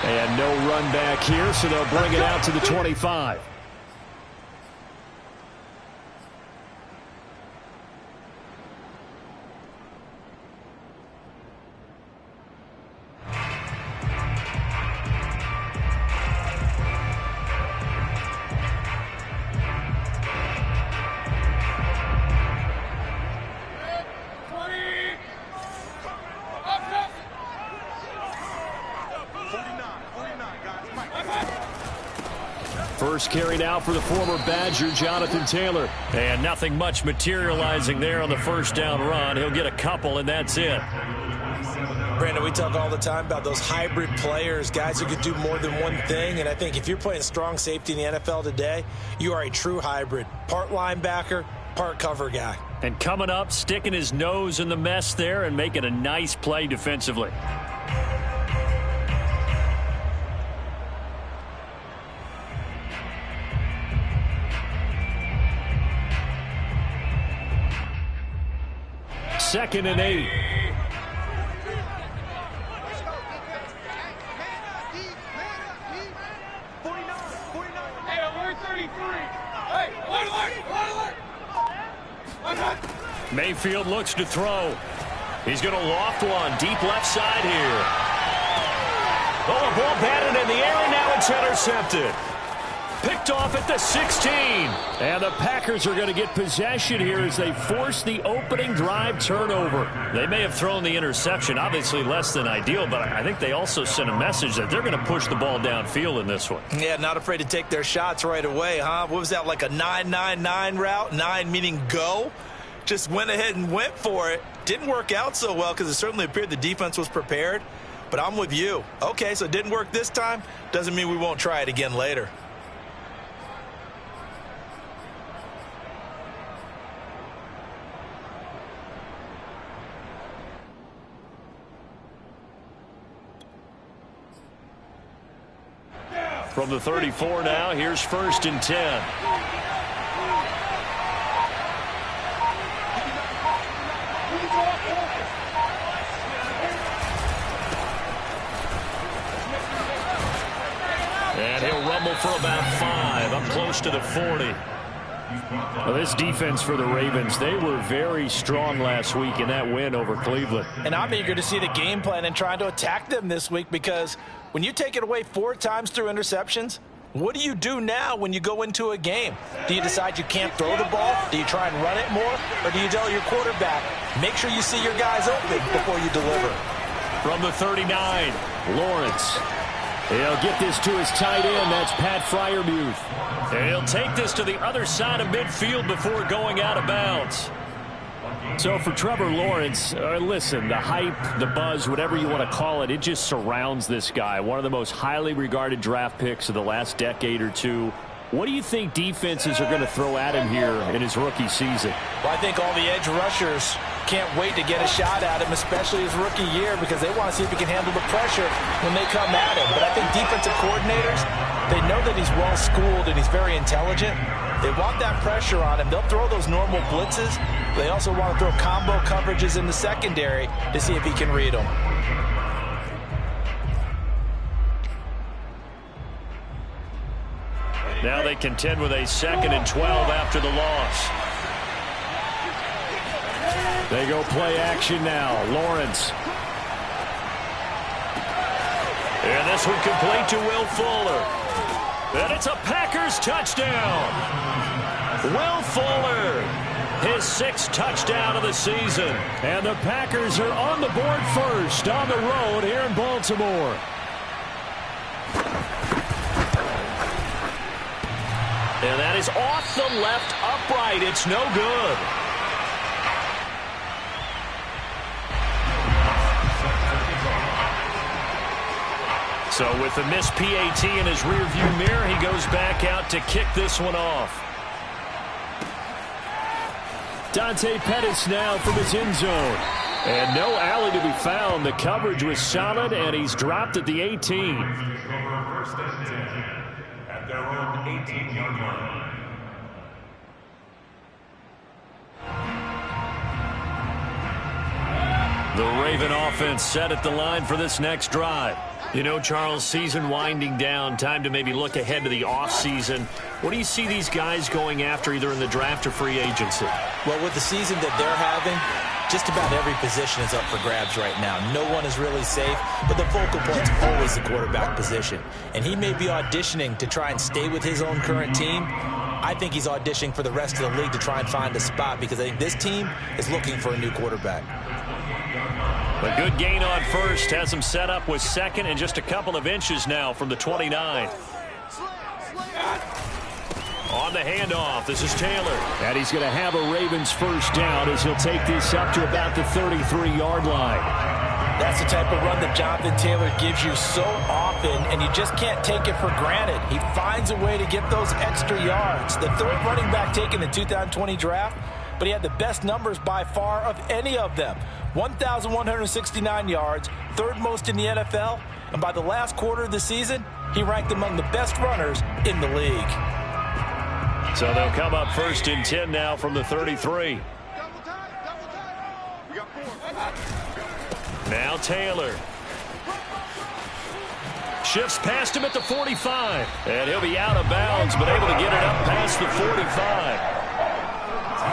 And no run back here, so they'll bring it out to the 25. First carry now for the former Badger, Jonathan Taylor. And nothing much materializing there on the first down run. He'll get a couple, and that's it. Brandon, we talk all the time about those hybrid players, guys who could do more than one thing. And I think if you're playing strong safety in the NFL today, you are a true hybrid. Part linebacker, part cover guy. And coming up, sticking his nose in the mess there and making a nice play defensively. Second and 8. Mayfield looks to throw. He's going to loft one deep left side here. Oh, a ball batted in the air, and now it's intercepted. Picked off at the 16. And the Packers are going to get possession here as they force the opening drive turnover. They may have thrown the interception, obviously less than ideal, but I think they also sent a message that they're going to push the ball downfield in this one. Yeah, not afraid to take their shots right away, huh? What was that, like a 9-9-9 route? 9 meaning go? Just went ahead and went for it. Didn't work out so well because it certainly appeared the defense was prepared. But I'm with you. Okay, so it didn't work this time. Doesn't mean we won't try it again later. From the 34 now, here's first and 10. And he'll rumble for about 5, up close to the 40. Well, this defense for the Ravens, they were very strong last week in that win over Cleveland. And I'm eager to see the game plan and trying to attack them this week, because when you take it away 4 times through interceptions, what do you do now when you go into a game? Do you decide you can't throw the ball? Do you try and run it more? Or do you tell your quarterback, make sure you see your guys open before you deliver? From the 39, Lawrence. He'll get this to his tight end. That's Pat Freiermuth. And he'll take this to the other side of midfield before going out of bounds. So for Trevor Lawrence, listen, the hype, the buzz, whatever you want to call it, it just surrounds this guy. One of the most highly regarded draft picks of the last decade or two. What do you think defenses are going to throw at him here in his rookie season? Well, I think all the edge rushers can't wait to get a shot at him, especially his rookie year, because they want to see if he can handle the pressure when they come at him. But I think defensive coordinators, they know that he's well-schooled and he's very intelligent. They want that pressure on him. They'll throw those normal blitzes. They also want to throw combo coverages in the secondary to see if he can read them. Now they contend with a 2nd and 12 after the loss. They go play action now. Lawrence. And this one complete to Will Fuller. And it's a Packers touchdown. Will Fuller, his 6th touchdown of the season. And the Packers are on the board first on the road here in Baltimore. And that is off the left upright. It's no good. So with the missed PAT in his rearview mirror, he goes back out to kick this one off. Dante Pettis now from his end zone. And no alley to be found. The coverage was solid, and he's dropped at the 18. At their own 18-yard line. The Raven offense set at the line for this next drive. You know, Charles, season winding down, time to maybe look ahead to the offseason. What do you see these guys going after either in the draft or free agency? Well, with the season that they're having, just about every position is up for grabs right now. No one is really safe, but the focal point's always the quarterback position. And he may be auditioning to try and stay with his own current team. I think he's auditioning for the rest of the league to try and find a spot because I think this team is looking for a new quarterback. A good gain on first has him set up with second and just a couple of inches now from the 29. On the handoff, this is Taylor. And he's going to have a Ravens first down as he'll take this up to about the 33-yard line. That's the type of run that Jonathan Taylor gives you so often, and you just can't take it for granted. He finds a way to get those extra yards. The third running back taken in the 2020 draft, but he had the best numbers by far of any of them. 1,169 yards, third most in the NFL, and by the last quarter of the season, he ranked among the best runners in the league. So they'll come up first and 10 now from the 33. Now Taylor. Shifts past him at the 45. And he'll be out of bounds, but able to get it up past the 45.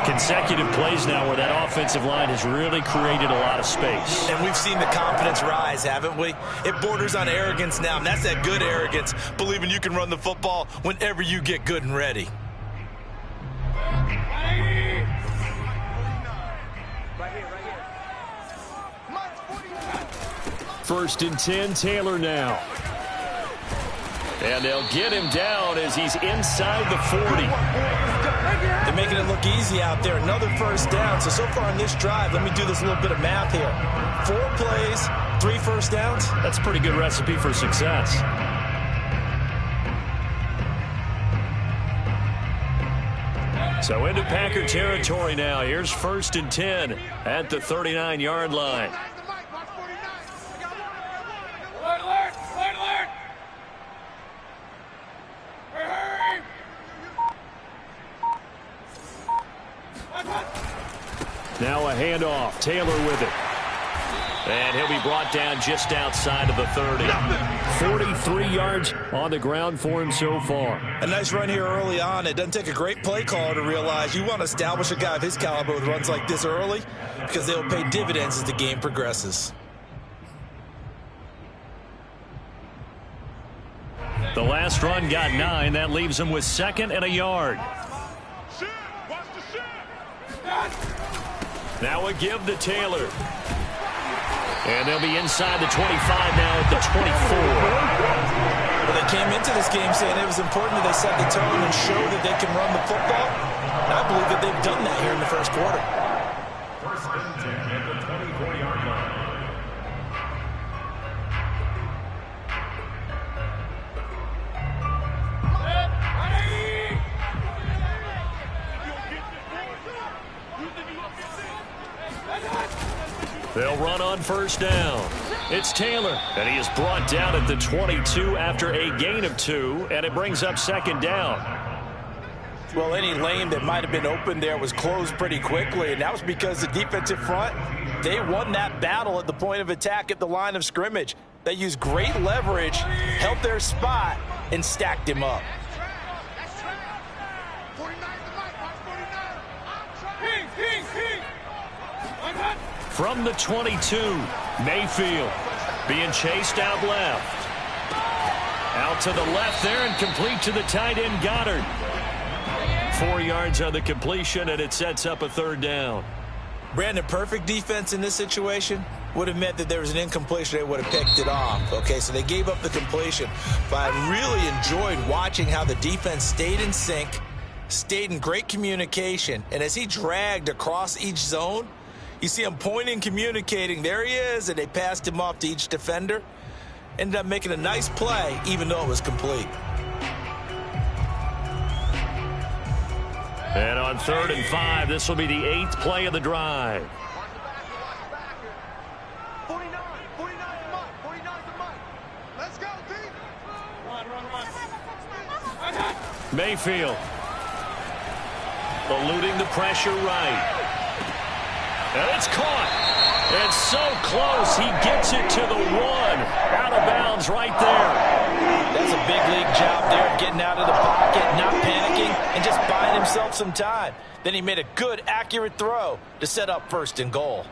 Consecutive plays now where that offensive line has really created a lot of space. And we've seen the confidence rise, haven't we? It borders on arrogance now, and that's that good arrogance, believing you can run the football whenever you get good and ready. First and 10, Taylor now. And they'll get him down as he's inside the 40. They're making it look easy out there. Another first down. So far in this drive, let me do this little bit of math here. 4 plays, 3 first downs. That's a pretty good recipe for success. So into Packer territory now. Here's first and 10 at the 39-yard line. Now a handoff. Taylor with it. And he'll be brought down just outside of the 30. 43 yards on the ground for him so far. A nice run here early on. It doesn't take a great play caller to realize you want to establish a guy of his caliber with runs like this early because they'll pay dividends as the game progresses. The last run got 9. That leaves him with second and a yard. Now a give to Taylor. And they'll be inside the 25 now at the 24. Well, they came into this game saying it was important that they set the tone and show that they can run the football. And I believe that they've done that here in the first quarter. First and 10 at the 24-yard line. They'll run on first down. It's Taylor, and he is brought down at the 22 after a gain of 2, and it brings up second down. Well, any lane that might have been open there was closed pretty quickly, and that was because the defensive front, they won that battle at the point of attack at the line of scrimmage. They used great leverage, held their spot, and stacked him up. From the 22, Mayfield being chased out left. Out to the left there and complete to the tight end Goddard. 4 yards on the completion, and it sets up a third down. Brandon, perfect defense in this situation would have meant that there was an incompletion. They would have picked it off. Okay, so they gave up the completion. But I really enjoyed watching how the defense stayed in sync, stayed in great communication, and as he dragged across each zone, you see him pointing, communicating. There he is, and they passed him off to each defender. Ended up making a nice play, even though it was complete. And on 3rd and 5, this will be the 8th play of the drive. 49 to Mike. Let's go, team. Run. Mayfield eluding the pressure right. And it's caught. And so close, he gets it to the 1. Out of bounds right there. That's a big league job there, getting out of the pocket, not panicking, and just buying himself some time. Then he made a good, accurate throw to set up 1st and goal.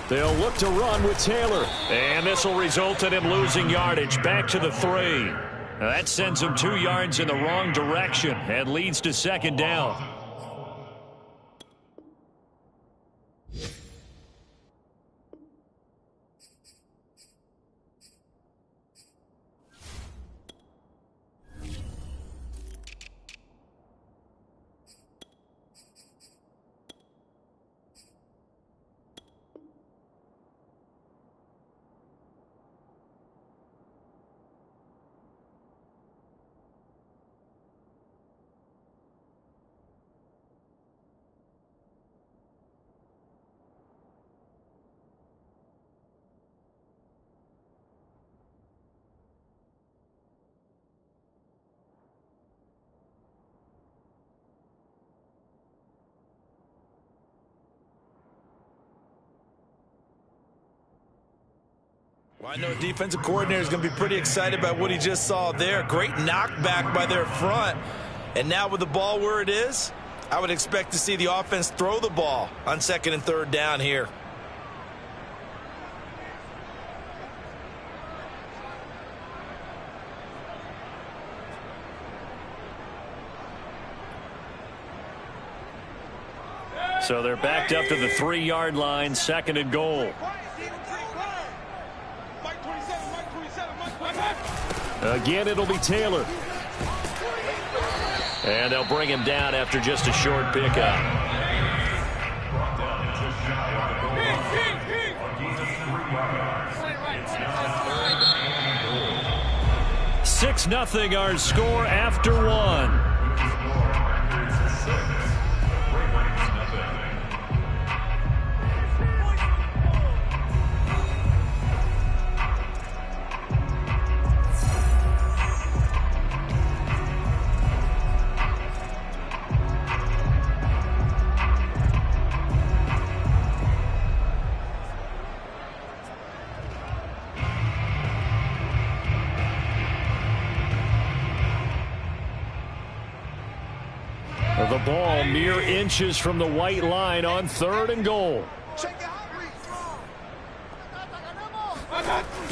They'll look to run with Taylor. And this will result in him losing yardage. Back to the 3. That sends him 2 yards in the wrong direction and leads to 2nd down. Well, I know defensive coordinator is going to be pretty excited about what he just saw there. Great knockback by their front. And now with the ball where it is, I would expect to see the offense throw the ball on 2nd and 3rd down here. So they're backed up to the 3-yard line, 2nd and goal. Again, it'll be Taylor. And they'll bring him down after just a short pickup. 6-0 our score after 1. The ball mere inches from the white line on 3rd and goal.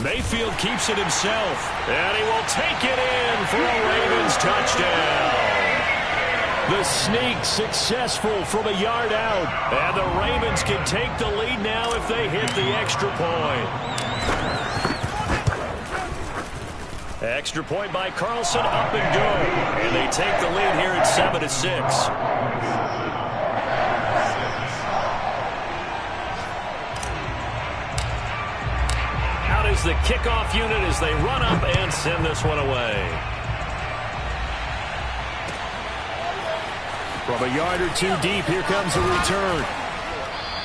Mayfield keeps it himself, and he will take it in for a Ravens touchdown. The sneak successful from a yard out, and the Ravens can take the lead now if they hit the extra point. Extra point by Carlson, up and go. And they take the lead here at 7-6. Out is the kickoff unit as they run up and send this one away. From a yard or 2 deep, here comes the return.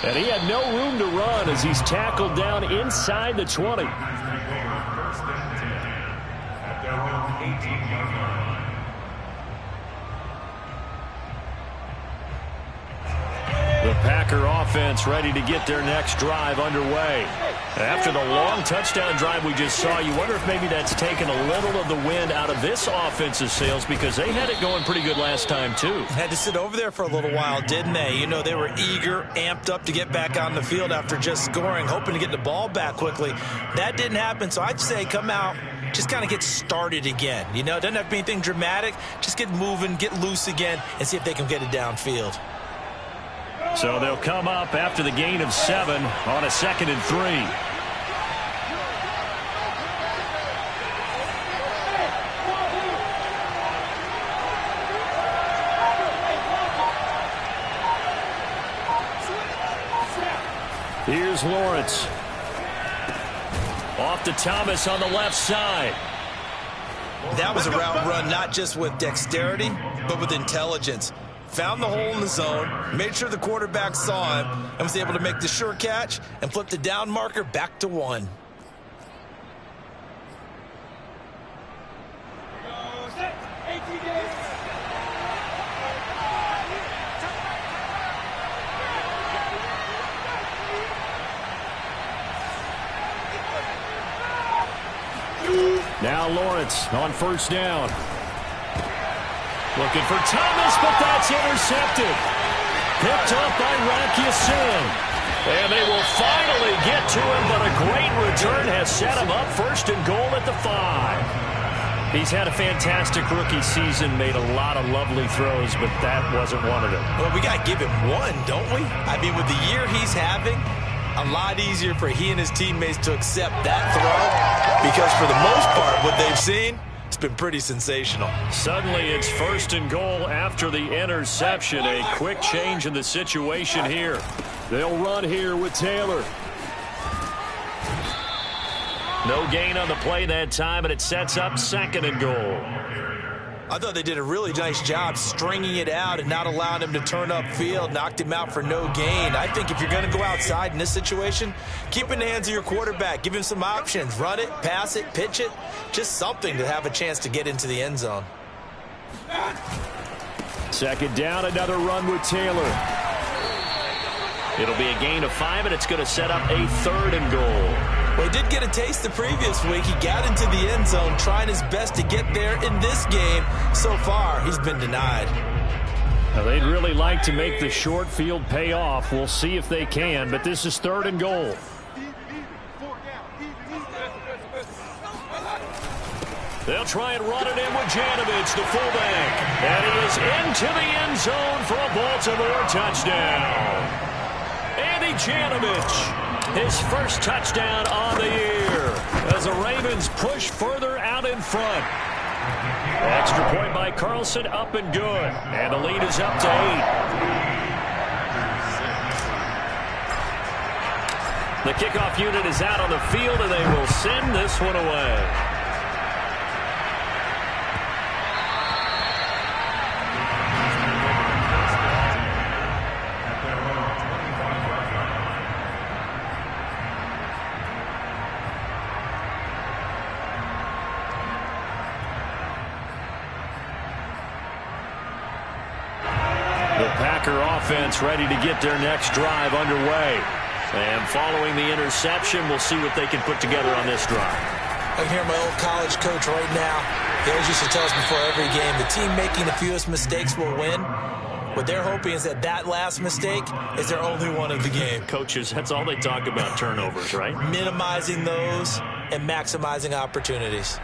And he had no room to run as he's tackled down inside the 20. The Packer offense ready to get their next drive underway. After the long touchdown drive we just saw, you wonder if maybe that's taken a little of the wind out of this offense's sails because they had it going pretty good last time too. Had to sit over there for a little while, didn't they? You know, they were eager, amped up to get back on the field after just scoring, hoping to get the ball back quickly. That didn't happen, so I'd say come out, just kind of get started again. You know, it doesn't have to be anything dramatic. Just get moving, get loose again, and see if they can get it downfield. So they'll come up after the gain of 7 on a 2nd and 3. Here's Lawrence. Off to Thomas on the left side. That was a route run not just with dexterity, but with intelligence. found the hole in the zone, made sure the quarterback saw him, and was able to make the sure catch and flip the down marker back to 1. Now Lawrence on first down. Looking for Thomas, but that's intercepted. Picked up by Rakiasin. And they will finally get to him, but a great return has set him up first and goal at the 5. He's had a fantastic rookie season, made a lot of lovely throws, but that wasn't one of them. Well, we got to give him one, don't we? I mean, with the year he's having, a lot easier for he and his teammates to accept that throw, because for the most part, what they've seen, it's been pretty sensational. Suddenly it's first and goal after the interception. A quick change in the situation here. They'll run here with Taylor. No gain on the play that time, and it sets up second and goal. I thought they did a really nice job stringing it out and not allowing him to turn upfield, knocked him out for no gain. I think if you're going to go outside in this situation, keep it in the hands of your quarterback. Give him some options. Run it, pass it, pitch it. Just something to have a chance to get into the end zone. Second down, another run with Taylor. It'll be a gain of 5, and it's going to set up a third and goal. Well, he did get a taste the previous week. He got into the end zone, trying his best to get there in this game. So far, he's been denied. Now, they'd really like to make the short field pay off. We'll see if they can, but this is third and goal. They'll try and run it in with Janovich, the fullback. And he is into the end zone for a Baltimore touchdown. Andy Janovich, his first touchdown on the year as the Ravens push further out in front. Extra point by Carlson, up and good. And the lead is up to 8. The kickoff unit is out on the field, and they will send this one away. Offense ready to get their next drive underway. And following the interception, we'll see what they can put together on this drive. I can hear my old college coach right now. He always used to tell us before every game, the team making the fewest mistakes will win. What they're hoping is that that last mistake is their only one of the game. Coaches, that's all they talk about, turnovers, right? Minimizing those and maximizing opportunities.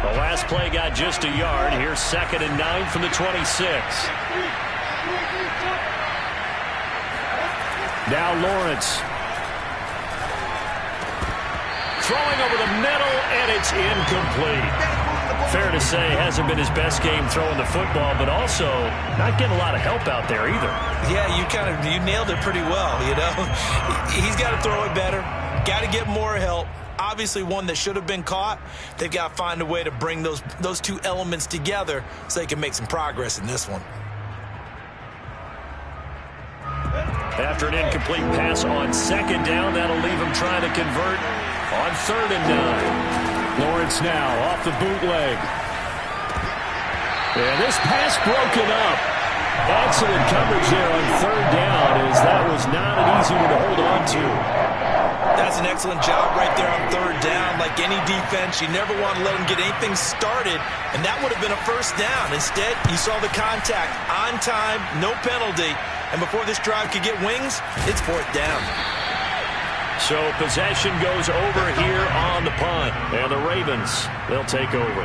The last play got just a yard. Here's 2nd and 9 from the 26. Now Lawrence. Throwing over the middle, and it's incomplete. Fair to say, hasn't been his best game throwing the football, but also not getting a lot of help out there either. Yeah, you nailed it pretty well, you know. He's got to throw it better. Got to get more help. Obviously one that should have been caught. They've got to find a way to bring those two elements together so they can make some progress in this one. After an incomplete pass on 2nd down, that'll leave him trying to convert on 3rd and 9. Lawrence now off the bootleg. And this pass broken up. Excellent coverage there on 3rd down, as that was not an easy one to hold on to. That's an excellent job right there on 3rd down. Like any defense, you never want to let them get anything started, and that would have been a 1st down. Instead, you saw the contact on time, no penalty, and before this drive could get wings, it's 4th down. So possession goes over here on the punt, and the Ravens, they'll take over.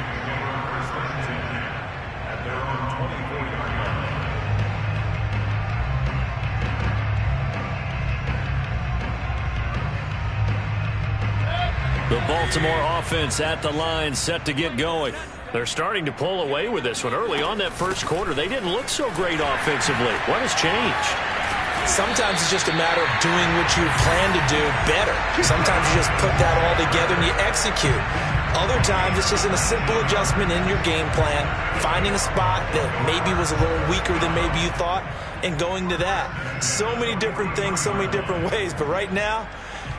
The Baltimore offense at the line, set to get going. They're starting to pull away with this one. Early on that first quarter, they didn't look so great offensively. What has changed? Sometimes it's just a matter of doing what you plan to do better. Sometimes you just put that all together and you execute. Other times, it's just in a simple adjustment in your game plan, finding a spot that maybe was a little weaker than maybe you thought, and going to that. So many different things, so many different ways, but right now,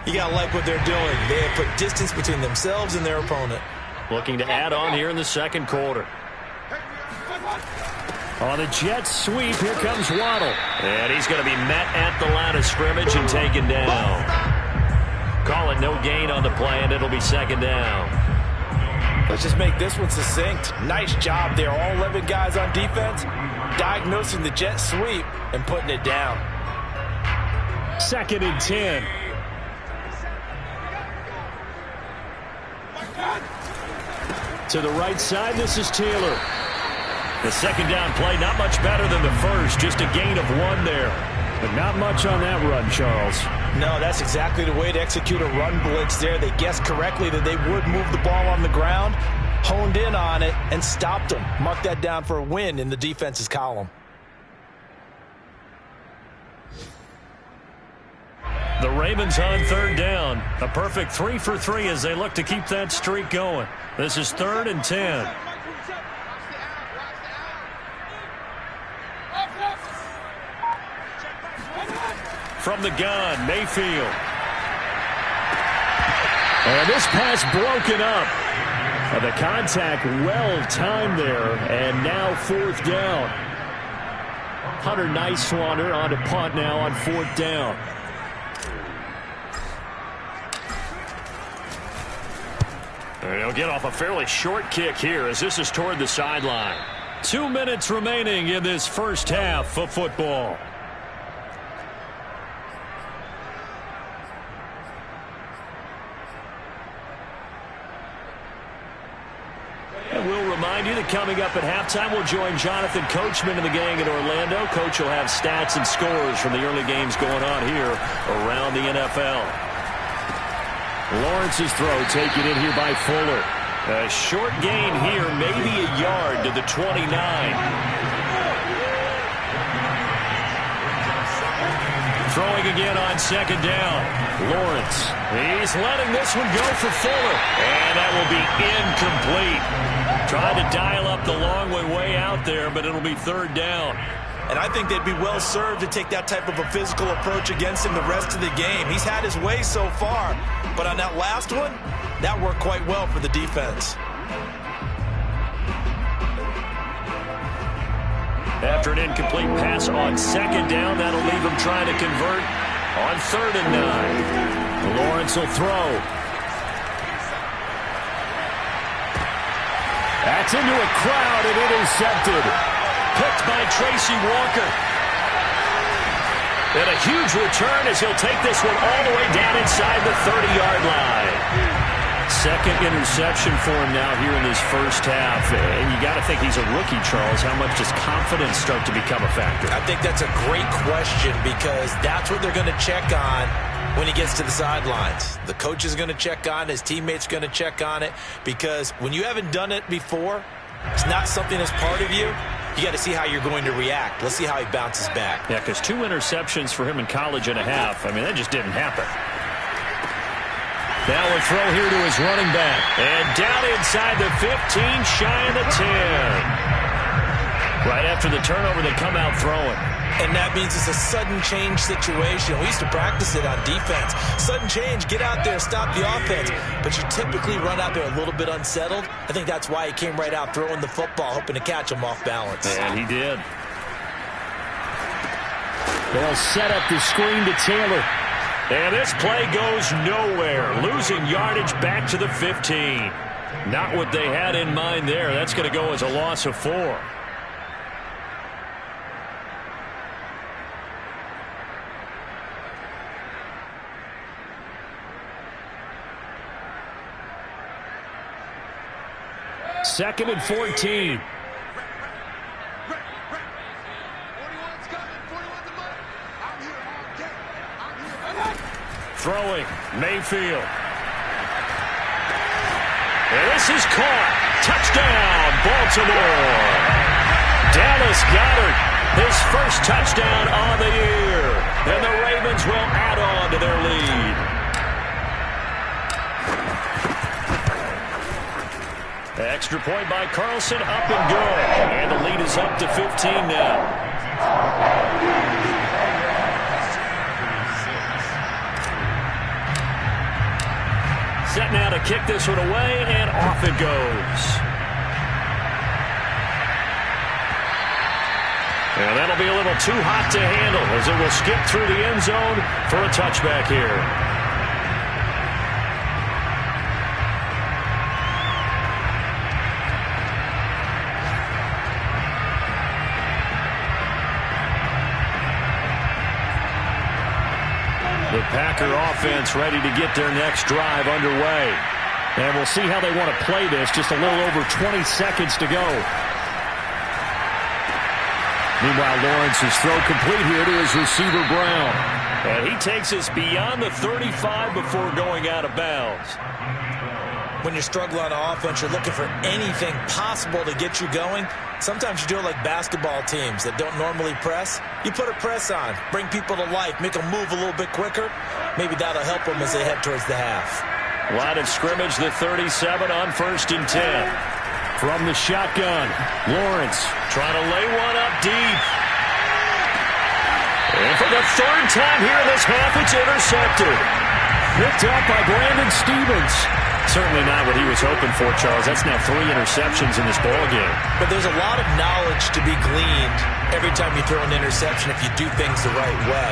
you got to like what they're doing. They have put distance between themselves and their opponent. Looking to add on here in the second quarter. On the Jets sweep, here comes Waddle. And he's going to be met at the line of scrimmage and taken down. Call it no gain on the play, and it'll be second down. Let's just make this one succinct. Nice job there. All 11 guys on defense diagnosing the jet sweep and putting it down. 2nd and 10. To the right side, this is Taylor. The second down play, not much better than the first. Just a gain of 1 there. But not much on that run, Charles. No, that's exactly the way to execute a run blitz there. They guessed correctly that they would move the ball on the ground, honed in on it, and stopped them. Mark that down for a win in the defense's column. The Ravens on 3rd down. A perfect 3 for 3 as they look to keep that streak going. This is 3rd and 10. From the gun, Mayfield. And this pass broken up. The contact well timed there, and now 4th down. Hunter Nice-Swander on to punt now on 4th down. And he'll get off a fairly short kick here as this is toward the sideline. 2 minutes remaining in this first half of football. And we'll remind you that coming up at halftime, we'll join Jonathan Coachman and the gang in Orlando. Coach will have stats and scores from the early games going on here around the NFL. Lawrence's throw taken in here by Fuller. A short gain here, maybe a yard to the 29. Throwing again on 2nd down. Lawrence. He's letting this one go for Fuller. And that will be incomplete. Trying to dial up the long way out there, but it'll be 3rd down. And I think they'd be well served to take that type of a physical approach against him the rest of the game. He's had his way so far, but on that last one, that worked quite well for the defense. After an incomplete pass on 2nd down, that'll leave him trying to convert on 3rd and 9. Lawrence will throw. That's into a crowd and intercepted. Picked by Tracy Walker. And a huge return as he'll take this one all the way down inside the 30-yard line. 2nd interception for him now here in this first half. And you got to think he's a rookie, Charles. How much does confidence start to become a factor? I think that's a great question because that's what they're going to check on when he gets to the sidelines. The coach is going to check on it. His teammates are going to check on it because when you haven't done it before, it's not something that's part of you. You got to see how you're going to react. Let's see how he bounces back. Yeah, because 2 interceptions for him in college and a half. I mean, that just didn't happen. Now a throw here to his running back. And down inside the 15, shy of the 10. Right after the turnover, they come out throwing. And that means it's a sudden change situation. We used to practice it on defense. Sudden change, get out there, stop the offense. But you typically run out there a little bit unsettled. I think that's why he came right out throwing the football, hoping to catch him off balance. And he did. They'll set up the screen to Taylor. And this play goes nowhere. Losing yardage back to the 15. Not what they had in mind there. That's going to go as a loss of 4. Second and 14. Throwing, Mayfield. And this is caught. Touchdown, Baltimore. Dallas Goedert, his first touchdown on the year. And the Ravens will add on to their lead. extra point by Carlson, up and good. And the lead is up to 15 now. Set now to kick this one away, and off it goes. And that'll be a little too hot to handle as it will skip through the end zone for a touchback here. The Packer offense ready to get their next drive underway. And we'll see how they want to play this. Just a little over 20 seconds to go. Meanwhile, Lawrence's throw complete here to his receiver, Brown. And he takes us beyond the 35 before going out of bounds. When you're struggling on offense, you're looking for anything possible to get you going. Sometimes you do it like basketball teams that don't normally press. You put a press on, bring people to life, make them move a little bit quicker. Maybe that'll help them as they head towards the half. Line of scrimmage, the 37 on 1st and 10. From the shotgun, Lawrence trying to lay one up deep. And for the third time here in this half, it's intercepted. Picked up by Brandon Stephens. Certainly not what he was hoping for, Charles. That's now 3 interceptions in this ballgame. But there's a lot of knowledge to be gleaned every time you throw an interception if you do things the right way.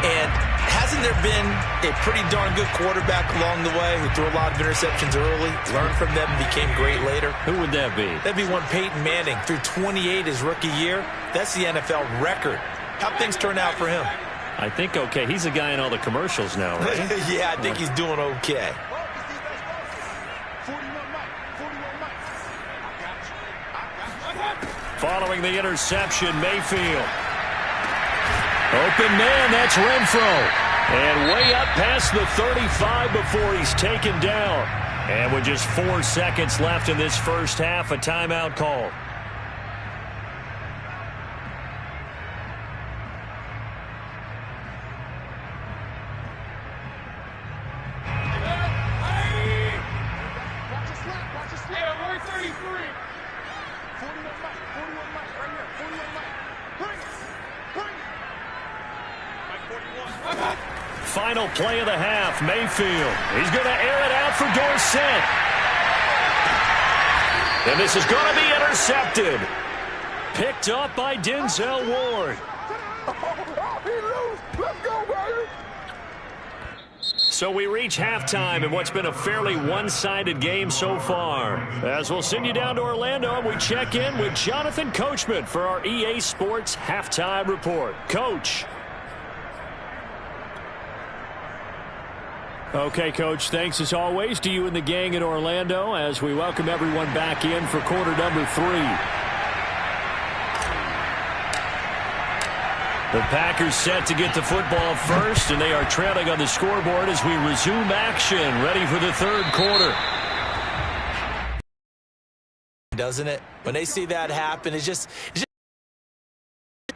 And hasn't there been a pretty darn good quarterback along the way who threw a lot of interceptions early, learned from them, and became great later? Who would that be? That'd be one Peyton Manning. Threw 28 his rookie year. That's the NFL record. How'd things turn out for him? I think okay. He's a guy in all the commercials now, right? Yeah, I think he's doing okay. Following the interception, Mayfield. Open man, that's Renfro. And way up past the 35 before he's taken down. And with just 4 seconds left in this first half, a timeout call. Final play of the half, Mayfield. He's going to air it out for Dorsett. And this is going to be intercepted. Picked up by Denzel Ward. So we reach halftime in what's been a fairly one-sided game so far. As we'll send you down to Orlando, and we check in with Jonathan Coachman for our EA Sports Halftime Report. Coach. Okay, Coach, thanks as always to you and the gang in Orlando as we welcome everyone back in for quarter number 3. The Packers set to get the football first, and they are trailing on the scoreboard as we resume action, ready for the third quarter. Doesn't it? When they see that happen, it's just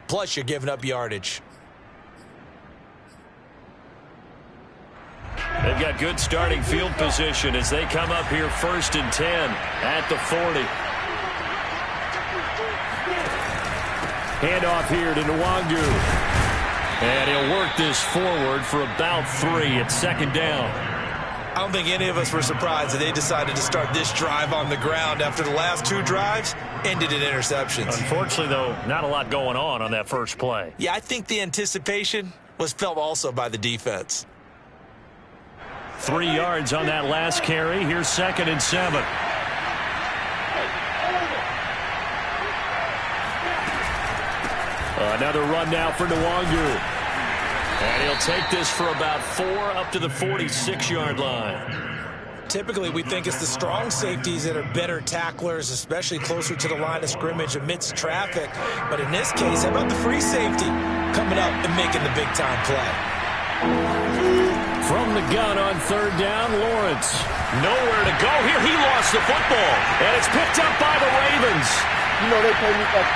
plus you're giving up yardage. They've got good starting field position as they come up here 1st and 10 at the 40. Handoff here to Nwangu. And he'll work this forward for about 3 at 2nd down. I don't think any of us were surprised that they decided to start this drive on the ground after the last 2 drives ended in interceptions. Unfortunately, though, not a lot going on that first play. Yeah, I think the anticipation was felt also by the defense. 3 yards on that last carry. Here's 2nd and 7. Another run now for Nwangu. And he'll take this for about 4 up to the 46-yard line. Typically, we think it's the strong safeties that are better tacklers, especially closer to the line of scrimmage amidst traffic. But in this case, how about the free safety coming up and making the big-time play? From the gun on 3rd down, Lawrence. Nowhere to go here. He lost the football. And it's picked up by the Ravens. You know they play me back.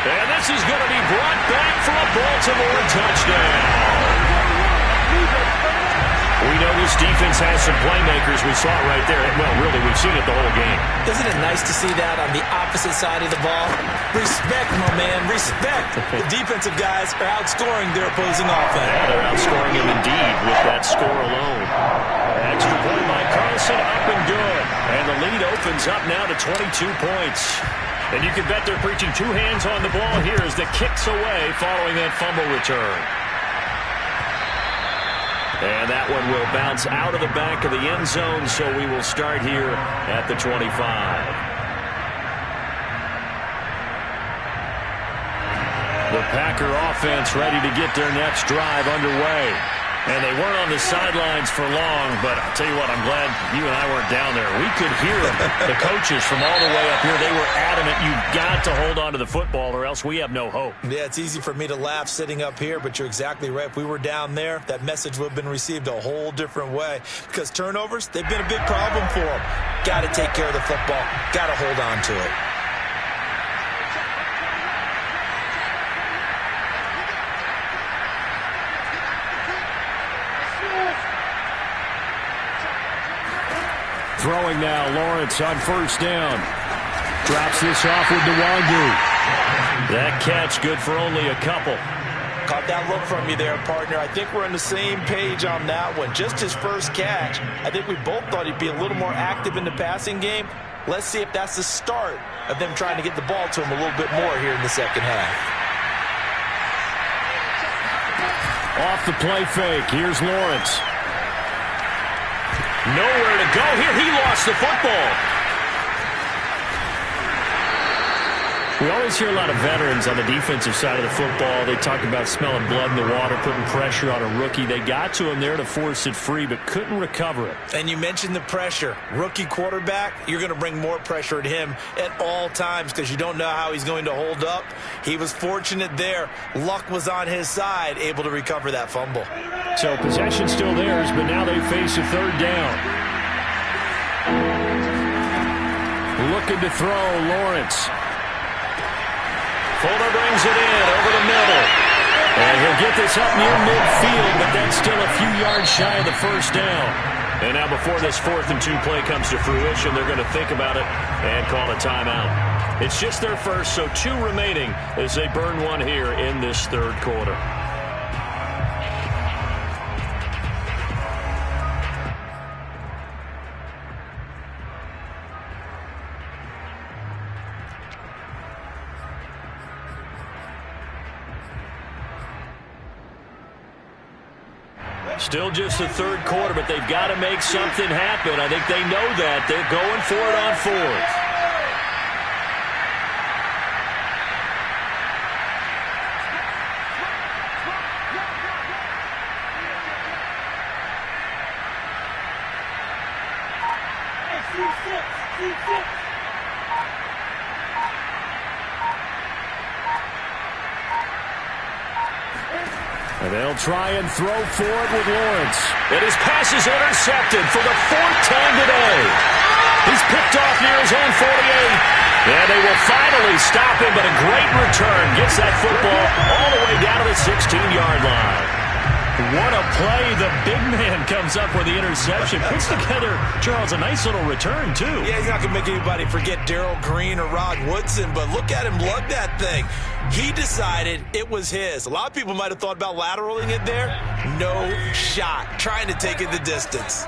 And this is going to be brought back for a Baltimore touchdown. We know this defense has some playmakers. We saw it right there. Well, really, we've seen it the whole game. Isn't it nice to see that on the opposite side of the ball? Respect, my man, respect. The defensive guys are outscoring their opposing offense. Yeah, they're outscoring him indeed with that score alone. Extra point by Carlson, up and good. And the lead opens up now to 22 points. And you can bet they're preaching two hands on the ball here as the kick's away following that fumble return. And that one will bounce out of the back of the end zone, so we will start here at the 25. The Packer offense ready to get their next drive underway. And they weren't on the sidelines for long, but I'll tell you what, I'm glad you and I weren't down there. We could hear them, the coaches from all the way up here. They were adamant, you've got to hold on to the football or else we have no hope. Yeah, it's easy for me to laugh sitting up here, but you're exactly right. If we were down there, that message would have been received a whole different way. Because turnovers, they've been a big problem for them. Got to take care of the football. Got to hold on to it. Throwing now, Lawrence on first down. Drops this off with Nwangu. That catch good for only a couple. Caught that look from you there, partner. I think we're on the same page on that one. Just his first catch. I think we both thought he'd be a little more active in the passing game. Let's see if that's the start of them trying to get the ball to him a little bit more here in the second half. Off the play fake. Here's Lawrence. Nowhere to go here. He lost the football. We always hear a lot of veterans on the defensive side of the football. They talk about smelling blood in the water, putting pressure on a rookie. They got to him there to force it free, but couldn't recover it. And you mentioned the pressure. Rookie quarterback, you're going to bring more pressure at him at all times because you don't know how he's going to hold up. He was fortunate there. Luck was on his side, able to recover that fumble. So possession still theirs, but now they face a third down. Looking to throw, Lawrence. Fuller brings it in over the middle. And he'll get this up near midfield, but that's still a few yards shy of the first down. And now before this 4th and 2 play comes to fruition, they're going to think about it and call a timeout. It's just their first, so 2 remaining as they burn one here in this third quarter. Still just the third quarter, but they've got to make something happen. I think they know that. They're going for it on 4th. And they'll try and throw for it with Lawrence. And his pass is intercepted for the 4th time today. He's picked off near his own 48. And they will finally stop him, but a great return. Gets that football all the way down to the 16-yard line. What a play. The big man comes up with the interception. Puts together, Charles, a nice little return, too. Yeah, he's not going to make anybody forget Darrell Green or Rod Woodson, but look at him lug that thing. He decided it was his. A lot of people might have thought about lateraling it there. No shot. Trying to take it the distance.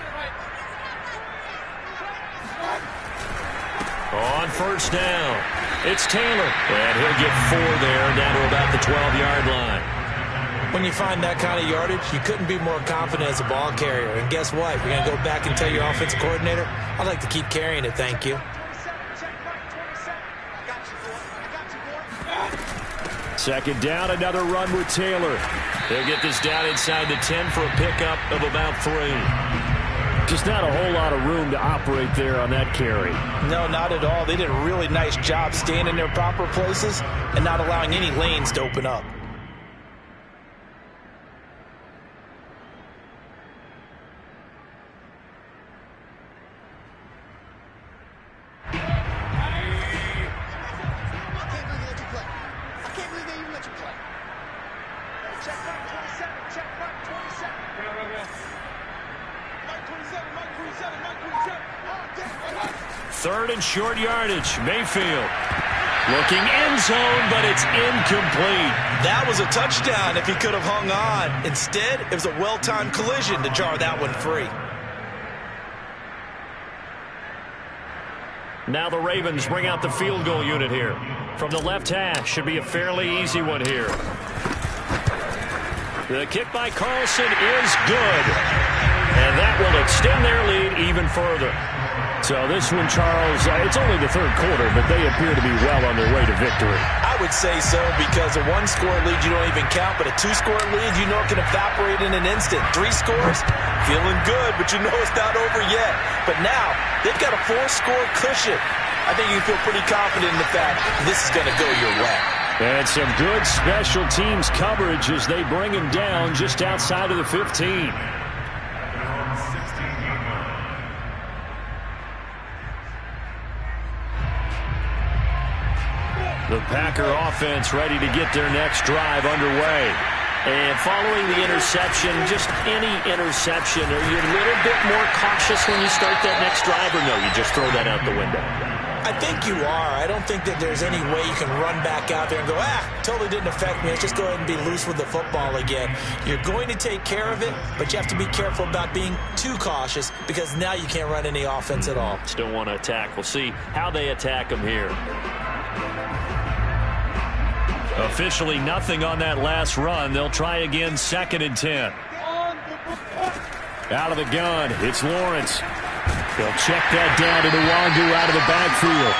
On first down, it's Taylor. And he'll get 4 there down to about the 12-yard line. When you find that kind of yardage, you couldn't be more confident as a ball carrier. And guess what? You're going to go back and tell your offensive coordinator, I'd like to keep carrying it, thank you. Second down, another run with Taylor. They'll get this down inside the 10 for a pickup of about 3. Just not a whole lot of room to operate there on that carry. No, not at all. They did a really nice job staying in their proper places and not allowing any lanes to open up. Third and short yardage. Mayfield looking end zone, but it's incomplete. That was a touchdown if he could have hung on. Instead, it was a well-timed collision to jar that one free. Now the Ravens bring out the field goal unit here. From the left hash, should be a fairly easy one here. The kick by Carlson is good. And that will extend their lead even further. So this one, Charles, it's only the third quarter, but they appear to be well on their way to victory. I would say so, because a one-score lead you don't even count, but a two-score lead you know it can evaporate in an instant. 3 scores, feeling good, but you know it's not over yet. But now, they've got a 4-score cushion. I think you can feel pretty confident in the fact this is going to go your way. And some good special teams coverage as they bring him down just outside of the 15. The Packer offense ready to get their next drive underway. And following the interception, just any interception, are you a little bit more cautious when you start that next drive, or no, you just throw that out the window? I think you are. I don't think that there's any way you can run back out there and go, totally didn't affect me. Let's just go ahead and be loose with the football again. You're going to take care of it, but you have to be careful about being too cautious, because now you can't run any offense at all. Still want to attack. We'll see how they attack them here. Officially nothing on that last run. They'll try again, 2nd and 10. Out of the gun, it's Lawrence. They'll check that down to Nwangu out of the backfield.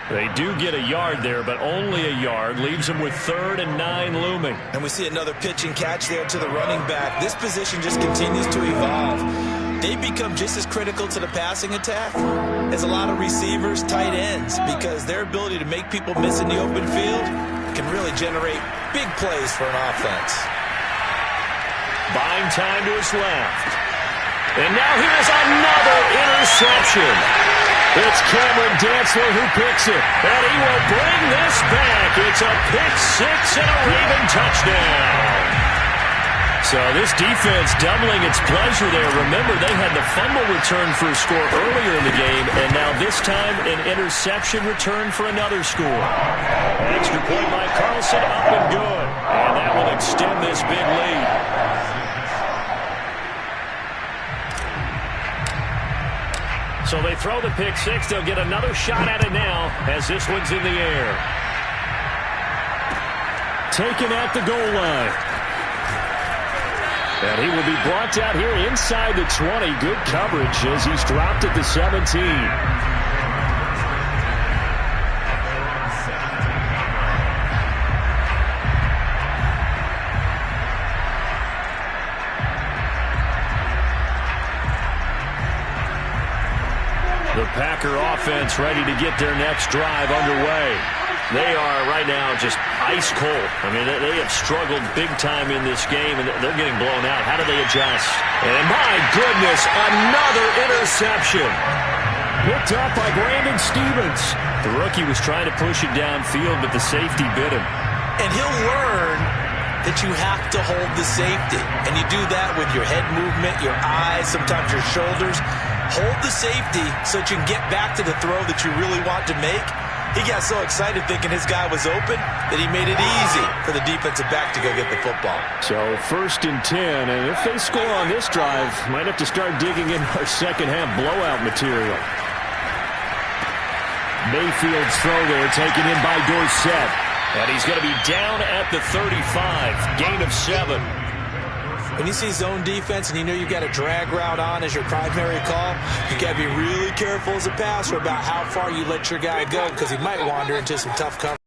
They do get a yard there, but only a yard. Leaves them with 3rd and 9 looming. And we see another pitch and catch there to the running back. This position just continues to evolve. They become just as critical to the passing attack as a lot of receivers, tight ends, because their ability to make people miss in the open field can really generate big plays for an offense. Buying time to his left. And now here's another interception. It's Cameron Dantzler who picks it. And he will bring this back. It's a pick 6 and a Raven touchdown. So this defense doubling its pleasure there. Remember, they had the fumble return for a score earlier in the game, and now this time an interception return for another score. Extra point by Carlson, up and good. And that will extend this big lead. So they throw the pick 6. They'll get another shot at it now as this one's in the air. Taken at the goal line. And he will be brought out here inside the 20. Good coverage as he's dropped at the 17. The Packer offense ready to get their next drive underway. They are right now just ice cold. I mean, they have struggled big time in this game, and they're getting blown out. How do they adjust? And my goodness, another interception. Picked up by Brandon Stephens. The rookie was trying to push it downfield, but the safety bit him. And he'll learn that you have to hold the safety. And you do that with your head movement, your eyes, sometimes your shoulders. Hold the safety so that you can get back to the throw that you really want to make. He got so excited thinking his guy was open that he made it easy for the defensive back to go get the football. So 1st and 10, and if they score on this drive, might have to start digging in our second half blowout material. Mayfield's throw there taken in by Dorsett. And he's going to be down at the 35, gain of 7. When you see zone defense and you know you've got a drag route on as your primary call, you got to be really careful as a passer about how far you let your guy go, because he might wander into some tough cover.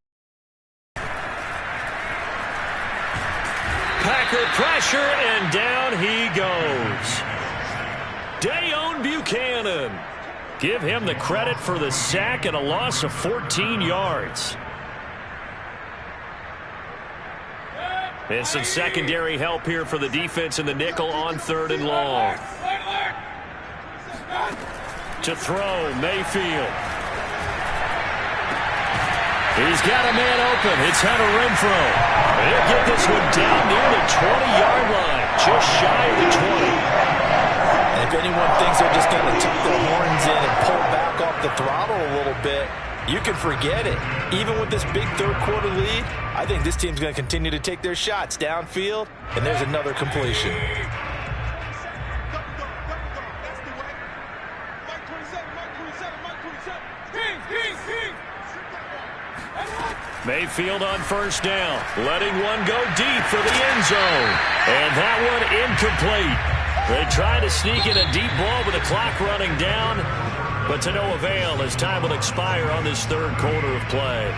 Packer pressure, and down he goes. Dayon Buchanan. Give him the credit for the sack and a loss of 14 yards. And some secondary help here for the defense in the nickel on 3rd and long. To throw, Mayfield. He's got a man open. It's Hunter Renfrow. He'll get this one down near the 20-yard line, just shy of the 20. And if You can forget it. Even with this big third-quarter lead, I think this team's going to continue to take their shots downfield, and there's another completion. Mayfield on first down, letting one go deep for the end zone. And that one incomplete. They try to sneak in a deep ball with the clock running down, but to no avail as time will expire on this third quarter of play.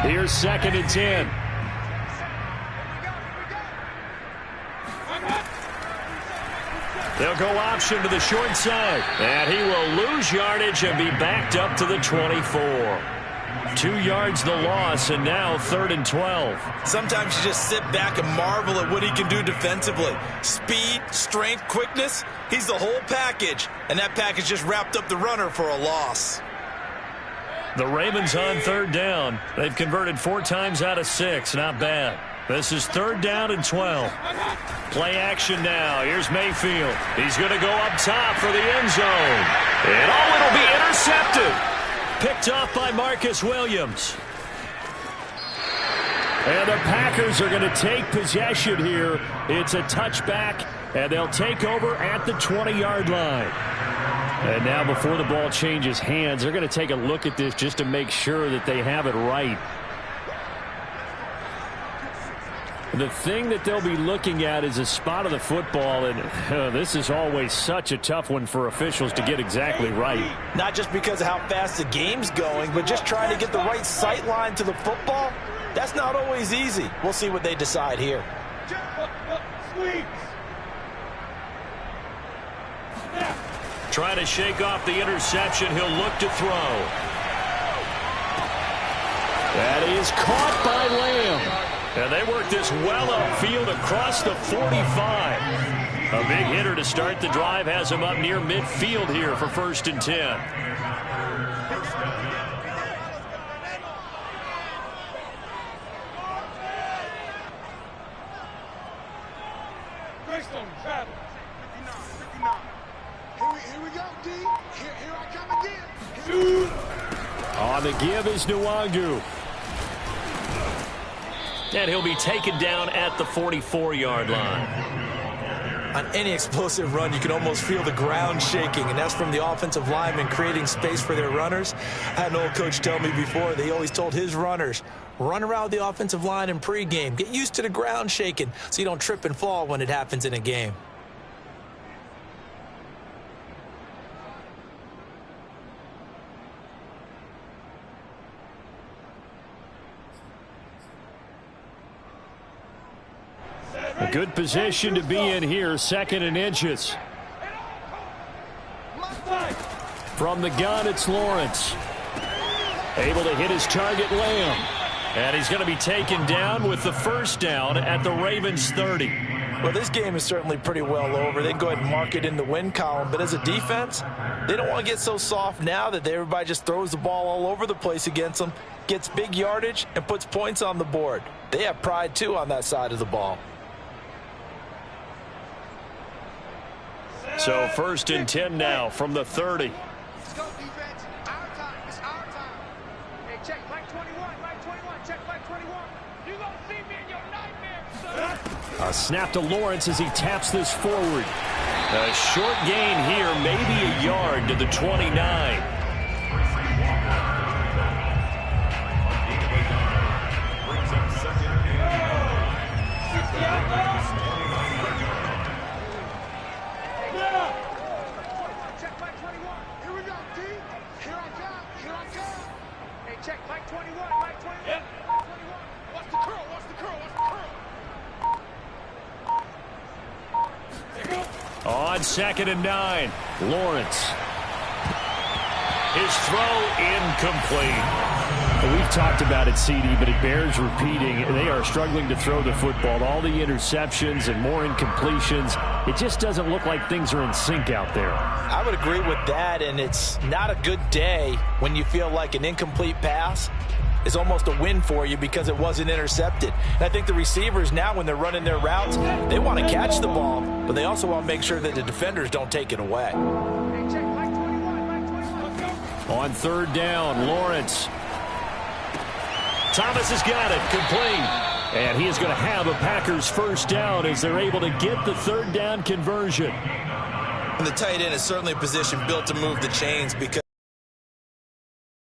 Here's 2nd and 10. They'll go option to the short side. And he will lose yardage and be backed up to the 24. 2 yards the loss, and now 3rd and 12. Sometimes you just sit back and marvel at what he can do defensively. Speed, strength, quickness. He's the whole package. And that package just wrapped up the runner for a loss. The Ravens on 3rd down. They've converted 4 times out of 6. Not bad. This is 3rd down and 12. Play action now. Here's Mayfield. He's going to go up top for the end zone. And it'll be intercepted. Picked off by Marcus Williams. And the Packers are going to take possession here. It's a touchback, and they'll take over at the 20-yard line. And now before the ball changes hands, they're going to take a look at this just to make sure that they have it right. The thing that they'll be looking at is a spot of the football, and this is always such a tough one for officials to get exactly right. Not just because of how fast the game's going, but just trying to get the right sight line to the football. That's not always easy. We'll see what they decide here. Trying to shake off the interception. He'll look to throw. That is caught by Lamb. And they work this well upfield across the 45. A big hitter to start the drive has him up near midfield here for 1st and 10. Here we go, D. Here I come again. On the give is Nwangu. And he'll be taken down at the 44-yard line. On any explosive run, you can almost feel the ground shaking, and that's from the offensive linemen creating space for their runners. I had an old coach tell me before, they always told his runners, run around the offensive line in pregame. Get used to the ground shaking so you don't trip and fall when it happens in a game. A good position to be in here, 2nd and inches. From the gun, it's Lawrence. Able to hit his target, Lamb. And he's going to be taken down with the 1st down at the Ravens 30. Well, this game is certainly pretty well over. They can go ahead and mark it in the win column. But as a defense, they don't want to get so soft now that everybody just throws the ball all over the place against them, gets big yardage, and puts points on the board. They have pride, too, on that side of the ball. So 1st and 10 now from the 30. Let's go, defense. Our time. It's our time. Hey, check Mike 21. Mike 21. Check Mike 21. You gonna see me in your nightmares, son. A snap to Lawrence as he taps this forward. A short gain here, maybe a yard to the 29. On 2nd and 9, Lawrence. His throw incomplete. We've talked about it, CD, but it bears repeating. They are struggling to throw the football. All the interceptions and more incompletions. It just doesn't look like things are in sync out there. I would agree with that, and it's not a good day when you feel like an incomplete pass is almost a win for you because it wasn't intercepted. And I think the receivers now, when they're running their routes, they want to catch the ball, but they also want to make sure that the defenders don't take it away. On third down, Lawrence. Thomas has got it, complete. And he is going to have a Packers first down as they're able to get the third down conversion. And the tight end is certainly a position built to move the chains, because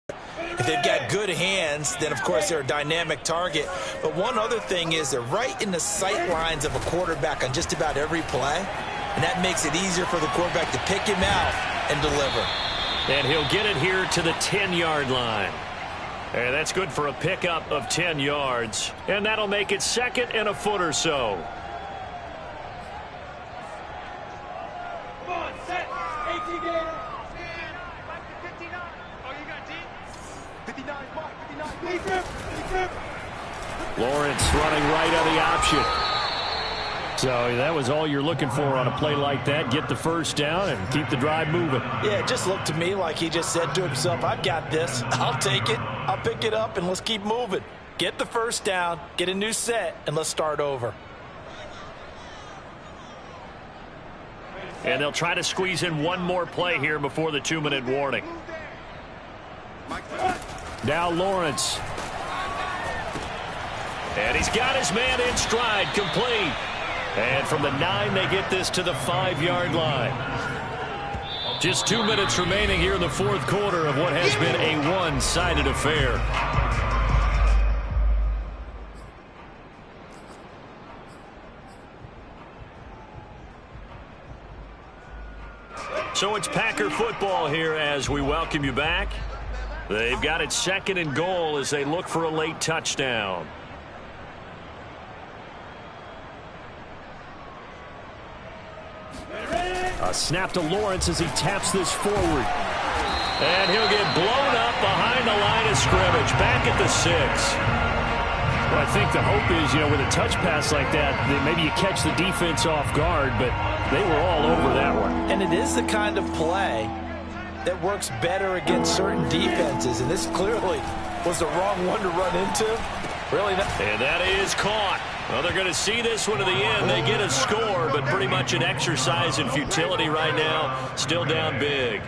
if they've got good hands, then of course they're a dynamic target. But one other thing is they're right in the sight lines of a quarterback on just about every play. And that makes it easier for the quarterback to pick him out and deliver. And he'll get it here to the 10-yard line. And that's good for a pickup of 10 yards. And that'll make it second and a foot or so. Come on, set. 18 gator. 59. Oh, you got D? 59, Mark. 59. Lawrence running right on the option. So that was all you're looking for on a play like that. Get the first down and keep the drive moving. Yeah, it just looked to me like he just said to himself, I've got this. I'll take it. I'll pick it up, and let's keep moving. Get the first down, get a new set, and let's start over. And they'll try to squeeze in one more play here before the 2-minute warning. Now Lawrence. And he's got his man in stride, complete. And from the 9, they get this to the 5-yard line. Just 2 minutes remaining here in the fourth quarter of what has been a one-sided affair. So it's Packer football here as we welcome you back. They've got it second and goal as they look for a late touchdown. A snap to Lawrence as he taps this forward. And he'll get blown up behind the line of scrimmage, back at the 6. Well, I think the hope is, with a touch pass like that maybe you catch the defense off guard, but they were all over that one. And it is the kind of play that works better against certain defenses, and this clearly was the wrong one to run into. Really not. And that is caught. Well, they're going to see this one to the end. They get a score, but pretty much an exercise in futility right now. Still down big.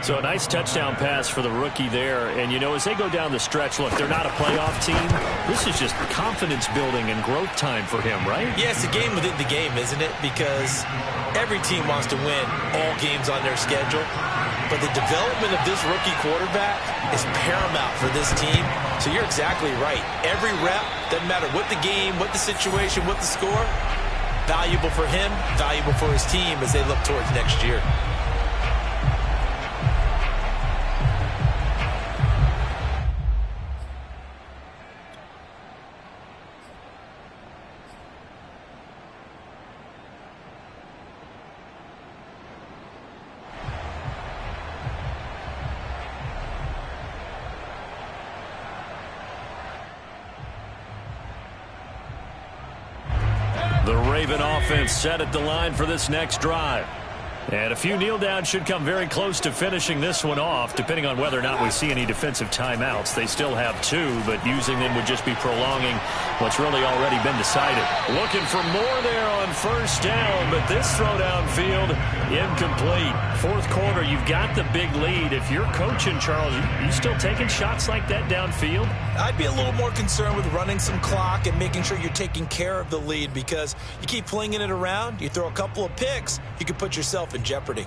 So a nice touchdown pass for the rookie there. And, as they go down the stretch, look, they're not a playoff team. This is just confidence building and growth time for him, right? Yeah, it's a game within the game, isn't it? Because every team wants to win all games on their schedule. But the development of this rookie quarterback is paramount for this team. So you're exactly right. Every rep, doesn't matter what the game, what the situation, what the score, valuable for him, valuable for his team as they look towards next year. The Raven offense set at the line for this next drive. And a few kneel downs should come very close to finishing this one off, depending on whether or not we see any defensive timeouts. They still have 2, but using them would just be prolonging what's really already been decided. Looking for more there on first down, but this throw downfield, incomplete. Fourth quarter, you've got the big lead. If you're coaching, Charles, you still taking shots like that downfield? I'd be a little more concerned with running some clock and making sure you're taking care of the lead, because you keep flinging it around, you throw a couple of picks, you could put yourself in jeopardy.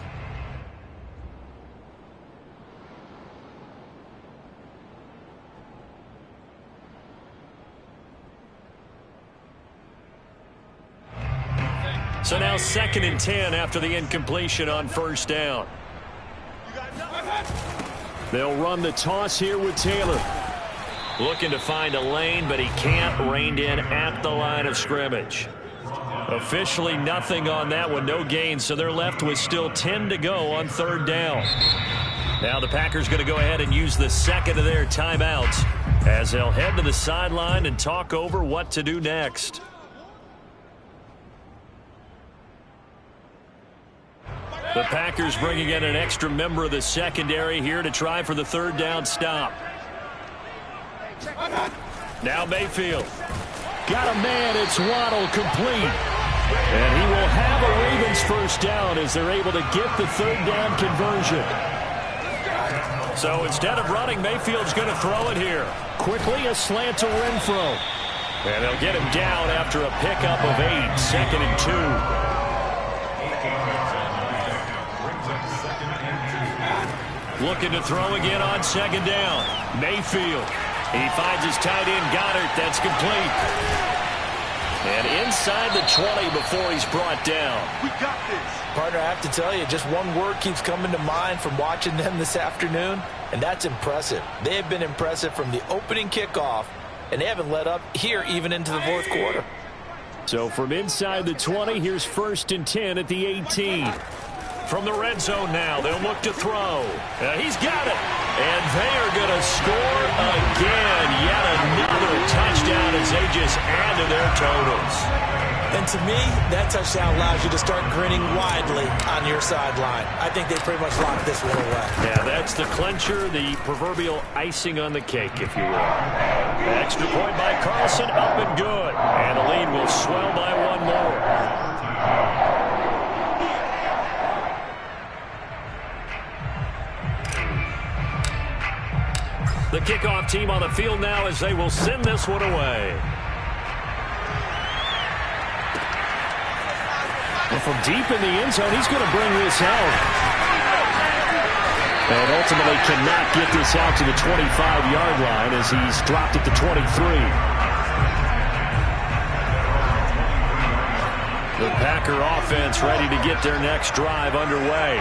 So now 2nd and 10 after the incompletion on first down. They'll run the toss here with Taylor. Looking to find a lane, but he can't. Reined in at the line of scrimmage. Officially nothing on that one, no gain, so they're left with still 10 to go on third down. Now the Packers going to go ahead and use the second of their timeouts as they'll head to the sideline and talk over what to do next. The Packers bringing in an extra member of the secondary here to try for the third down stop. Now Mayfield. Got a man. It's Waddle, complete. And he will have a Ravens first down as they're able to get the third down conversion. So instead of running, Mayfield's going to throw it here. Quickly a slant to Renfro. And they'll get him down after a pickup of 8, 2nd and 2. Looking to throw again on 2nd down. Mayfield. He finds his tight end, Goddard. That's complete. And inside the 20 before he's brought down. We got this. Partner, I have to tell you, just one word keeps coming to mind from watching them this afternoon, and that's impressive. They have been impressive from the opening kickoff, and they haven't let up here even into the fourth quarter. So from inside the 20, here's 1st and 10 at the 18. From the red zone now, they'll look to throw. He's got it. And they are going to score again. Yet another touchdown as they just add to their totals. And to me, that touchdown allows you to start grinning widely on your sideline. I think they pretty much locked this one away. Yeah, that's the clincher, the proverbial icing on the cake, if you will. Extra point by Carlson, up and good. And the lead will swell by one more. The kickoff team on the field now as they will send this one away. And from deep in the end zone, he's going to bring this out. And ultimately cannot get this out to the 25-yard line as he's dropped at the 23. The Packer offense ready to get their next drive underway.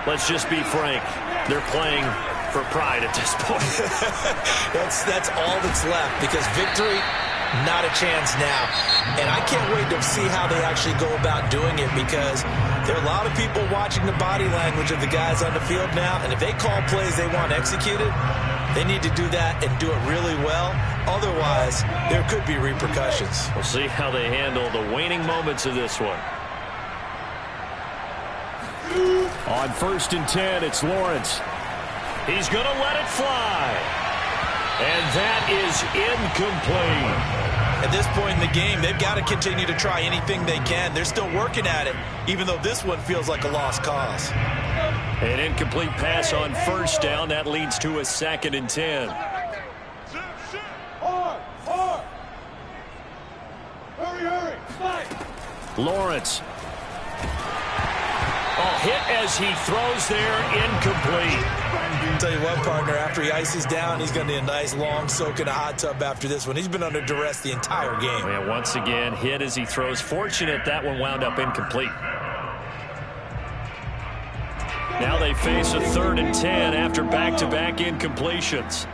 Let's just be frank. They're playing for pride at this point. That's all that's left, because victory, not a chance now. And I can't wait to see how they actually go about doing it, because there are a lot of people watching the body language of the guys on the field now, and if they call plays they want executed, they need to do that and do it really well. Otherwise, there could be repercussions. We'll see how they handle the waning moments of this one. On 1st and 10, it's Lawrence. He's going to let it fly. And that is incomplete. At this point in the game, they've got to continue to try anything they can. They're still working at it, even though this one feels like a lost cause. An incomplete pass on 1st down. That leads to a 2nd and 10. Lawrence. Hit as he throws there, incomplete. I'll tell you what, partner, after he ices down, he's going to need a nice long soak in a hot tub after this one. He's been under duress the entire game. And once again, hit as he throws. Fortunate that one wound up incomplete. Now they face a 3rd and 10 after back-to-back incompletions.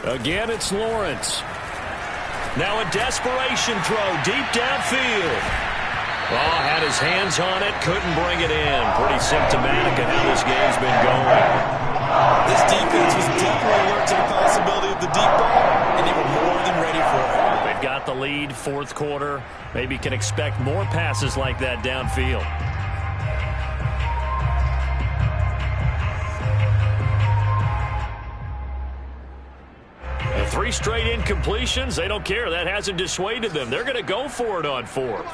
Again, it's Lawrence. Now a desperation throw deep downfield. Oh, had his hands on it, couldn't bring it in. Pretty symptomatic of how this game's been going. This defense was definitely alert to the possibility of the deep ball, and they were more than ready for it. They've got the lead, 4th quarter. Maybe can expect more passes like that downfield. 3 straight incompletions. They don't care. That hasn't dissuaded them. They're going to go for it on 4th.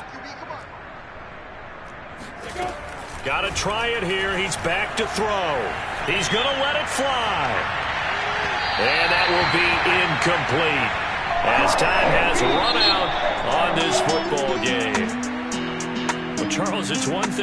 Got to try it here. He's back to throw. He's going to let it fly. And that will be incomplete as time has run out on this football game. Well, Charles, it's one thing